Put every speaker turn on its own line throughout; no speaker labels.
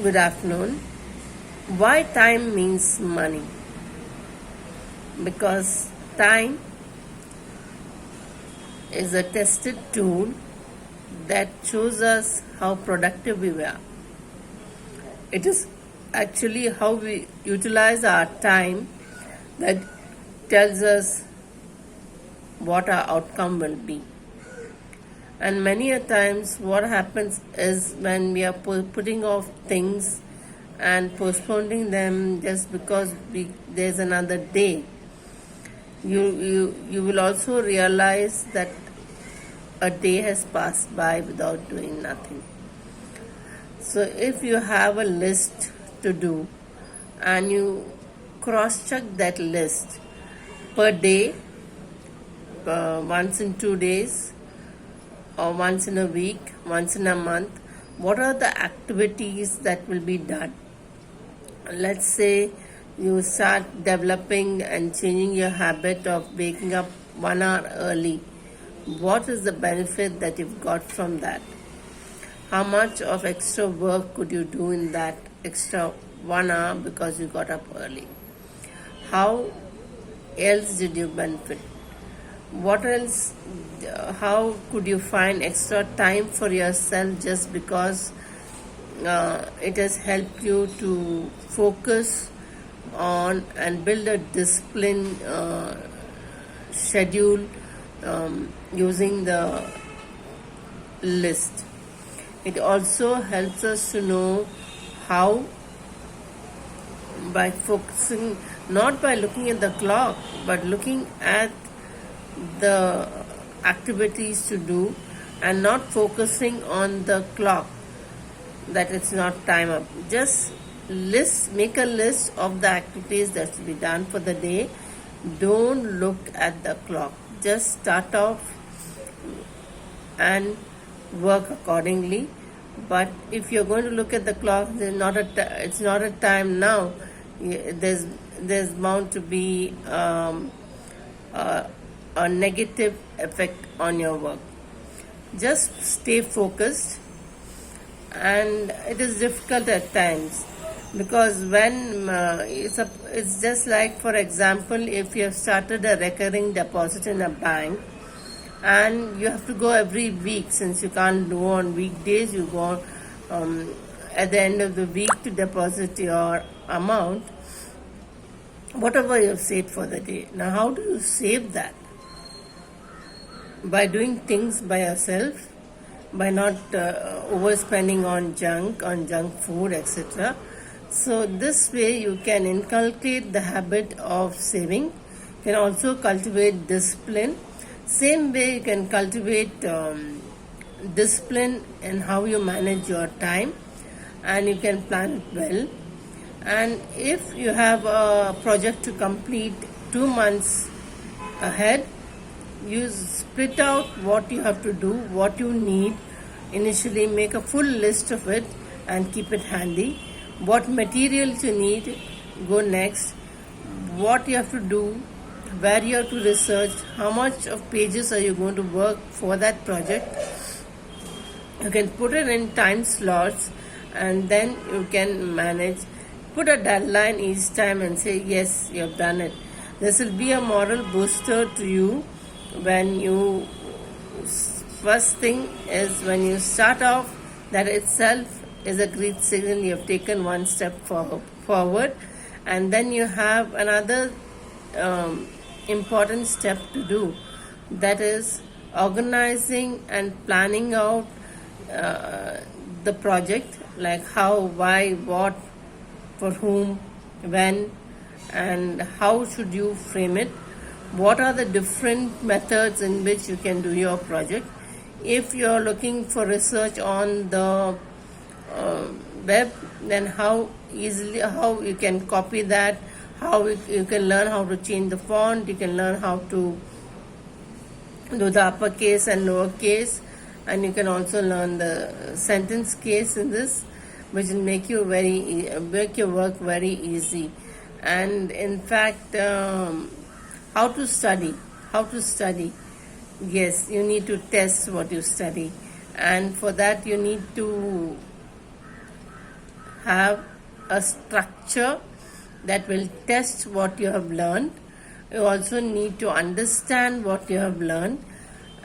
Good afternoon. Why time means money? Because time is a tested tool that shows us how productive we were. It is actually how we utilize our time that tells us what our outcome will be. And many a times, what happens is when we are putting off things and postponing them just because there's another day, you will also realize that a day has passed by without doing nothing. So if you have a list to do and you cross check that list per day, once in 2 days, or once in a week, once in a month, what are the activities that will be done? Let's say you start developing and changing your habit of waking up 1 hour early. What is the benefit that you've got from that? How much of extra work could you do in that extra 1 hour because you got up early? How else did you benefit? What else? How could you find extra time for yourself just because it has helped you to focus on and build a discipline schedule using the list? It also helps us to know how, by focusing, not by looking at the clock, but looking at the activities to do and not focusing on the clock that it's not time up. Just make a list of the activities that to be done for the day. Don't look at the clock. Just start off and work accordingly. But if you're going to look at the clock, it's not a time now. There's bound to be a negative effect on your work. Just stay focused, and it is difficult at times because when it's just like, for example, if you have started a recurring deposit in a bank and you have to go every week, since you can't do on weekdays, you go at the end of the week to deposit your amount, whatever you have saved for the day. Now, how do you save that? By doing things by yourself, by not overspending on junk food, etc. So this way you can inculcate the habit of saving. You can also cultivate discipline. Same way you can cultivate discipline in how you manage your time, and you can plan it well. And if you have a project to complete 2 months ahead, you split out what you have to do, what you need. Initially make a full list of it and keep it handy. What materials you need, go next. What you have to do, where you have to research, how much of pages are you going to work for that project. You can put it in time slots, and then you can manage. Put a deadline each time and say, yes, you have done it. This will be a moral booster to you. When you, first thing is when you start off, that itself is a great signal you have taken one step forward. And then you have another important step to do, that is organizing and planning out the project, like how, why, what, for whom, when, and how should you frame it. What are the different methods in which you can do your project? If you are looking for research on the web, then how you can copy that, how you can learn how to change the font, you can learn how to do the uppercase and lowercase, and you can also learn the sentence case in this, which will make your work very easy. And in fact, how to study. Yes, you need to test what you study, and for that you need to have a structure that will test what you have learned. You also need to understand what you have learned.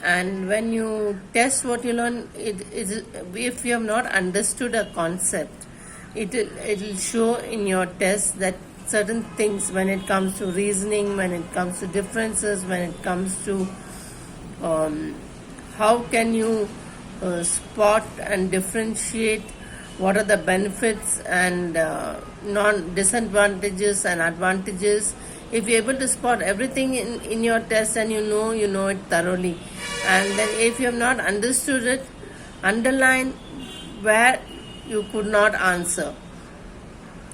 And when you test what you learn, if you have not understood a concept, it will show in your test that certain things, when it comes to reasoning, when it comes to differences, when it comes to how can you spot and differentiate what are the benefits and disadvantages and advantages. If you're able to spot everything in your test and you know it thoroughly, and then if you have not understood it, underline where you could not answer.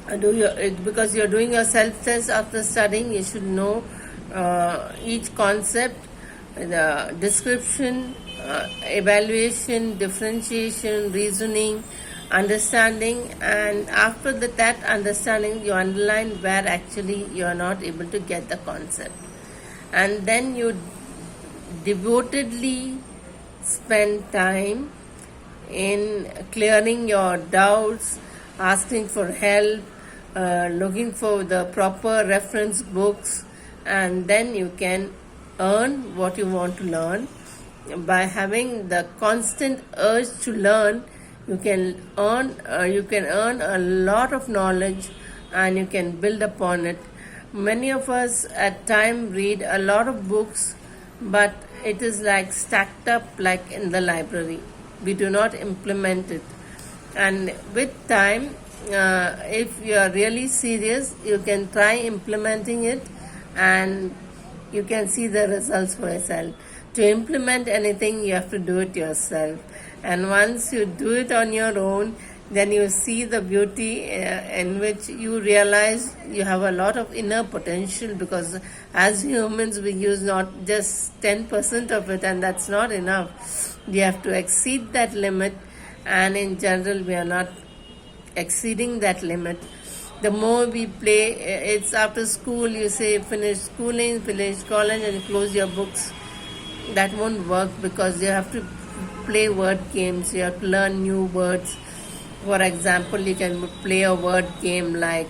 Because you're doing your self-test after studying, you should know each concept, the description, evaluation, differentiation, reasoning, understanding, and after that understanding, you underline where actually you are not able to get the concept. And then you devotedly spend time in clearing your doubts, asking for help, looking for the proper reference books, and then you can earn what you want to learn. By having the constant urge to learn, you can earn a lot of knowledge, and you can build upon it. Many of us at times read a lot of books, but it is like stacked up like in the library. We do not implement it. And with time, if you are really serious, you can try implementing it, and you can see the results for yourself. To implement anything, you have to do it yourself. And once you do it on your own, then you see the beauty in which you realize you have a lot of inner potential, because as humans we use not just 10% of it, and that's not enough. We have to exceed that limit, and in general we are not exceeding that limit. The more we play, it's after school, you say finish schooling, finish college, and close your books. That won't work, because you have to play word games, you have to learn new words. For example, you can play a word game like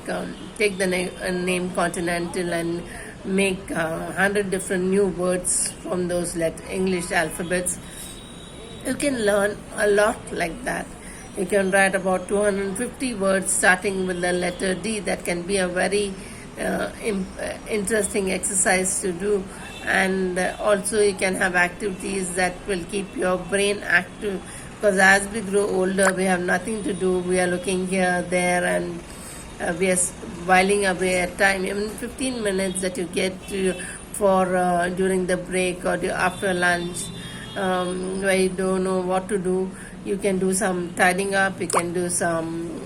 take the name Continental and make 100 different new words from those English alphabets. You can learn a lot like that. You can write about 250 words starting with the letter D. That can be a very interesting exercise to do. And also you can have activities that will keep your brain active, because as we grow older, we have nothing to do. We are looking here, there, and we are whiling away at time. Even 15 minutes that you get for during the break or after lunch, where you don't know what to do, you can do some tidying up. You can do some.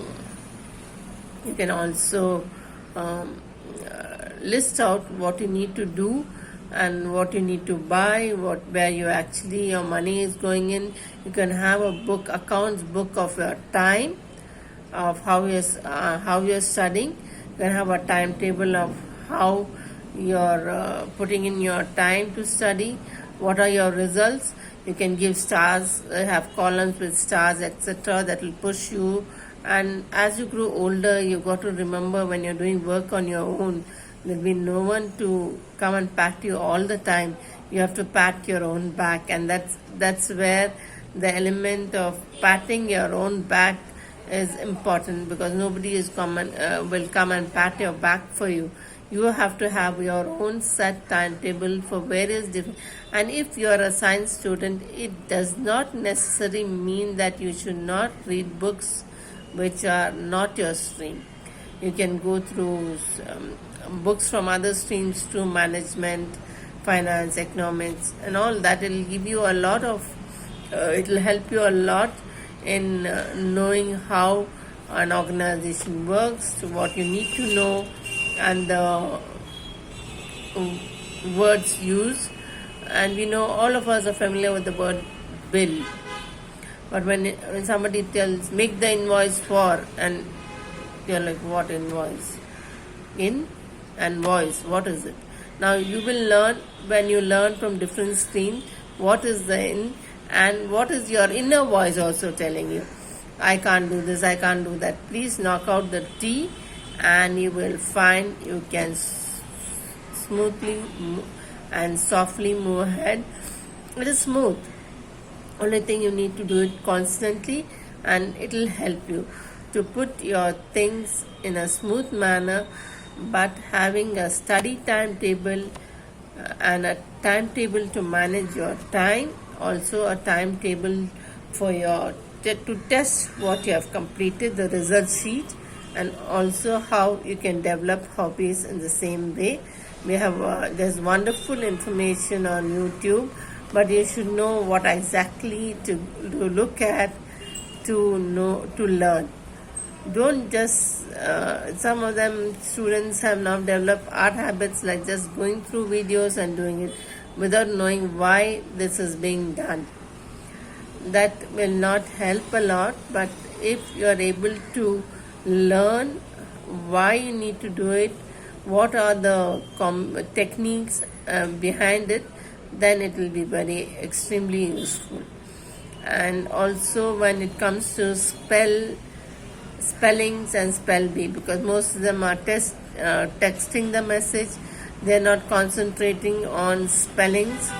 You can also list out what you need to do and what you need to buy, where your money is going in. You can have a accounts book of your time, of how you're studying. You can have a timetable of how you're putting in your time to study. What are your results? You can give stars, have columns with stars, etc. That will push you. And as you grow older, you got to remember, when you're doing work on your own, there will be no one to come and pat you all the time. You have to pat your own back, and that's where the element of patting your own back is important, because nobody will come and pat your back for you. You have to have your own set timetable for various different. And if you are a science student, it does not necessarily mean that you should not read books which are not your stream. You can go through books from other streams, to management, finance, economics, and all that. Will give you a lot of it will help you a lot in knowing how an organization works, to what you need to know, and the words used. And we know, all of us are familiar with the word bill, but when somebody tells make the invoice for, and you're like, what invoice? In and voice, what is it? Now you will learn, when you learn from different streams, what is the in and what is your inner voice also telling you. I can't do this, I can't do that. Please knock out the T and you will find you can smoothly and softly move ahead. It is smooth. Only thing you need to do it constantly, and it will help you to put your things in a smooth manner. But having a study timetable and a timetable to manage your time, also a timetable for your to test what you have completed, the result sheet, and also how you can develop hobbies in the same way. We have there's wonderful information on YouTube, but you should know what exactly to look at to know to learn. Don't just some of them students have now developed art habits like just going through videos and doing it without knowing why this is being done. That will not help a lot, but if you are able to learn why you need to do it, what are the techniques behind it, then it will be very extremely useful. And also when it comes to spellings and spell bee, because most of them are texting the message, they're not concentrating on spellings.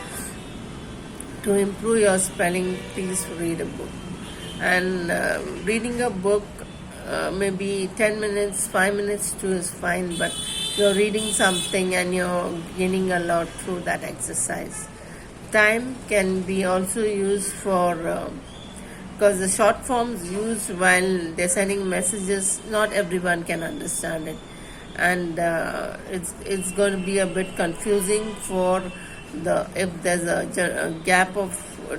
To improve your spelling, please read a book. And reading a book, maybe 10 minutes, 5 minutes too is fine, but you're reading something and you're gaining a lot through that exercise. Time can be also used for because the short forms used while they're sending messages, not everyone can understand it, and it's going to be a bit confusing for if there's a gap of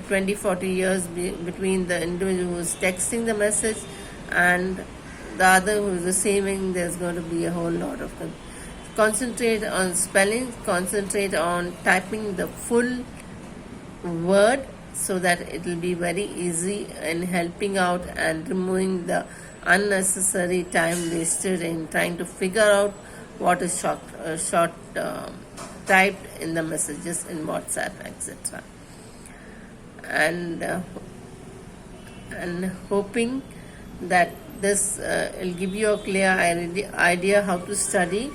20-40 years between the individual who's texting the message and the other who's receiving. There's going to be a whole lot of them. Concentrate on spelling, concentrate on typing the full word, so that it will be very easy in helping out and removing the unnecessary time wasted in trying to figure out what is short typed in the messages in WhatsApp, etc. And hoping that this will give you a clear idea how to study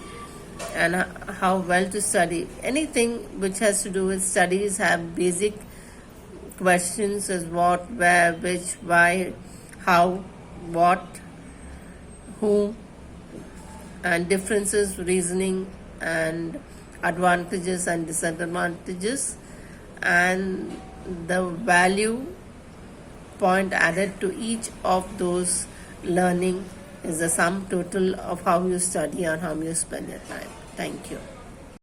and how well to study. Anything which has to do with studies have basic questions as what, where, which, why, how, what, who, and differences, reasoning, and advantages and disadvantages, and the value point added to each of those learning is the sum total of how you study and how you spend your time. Thank you.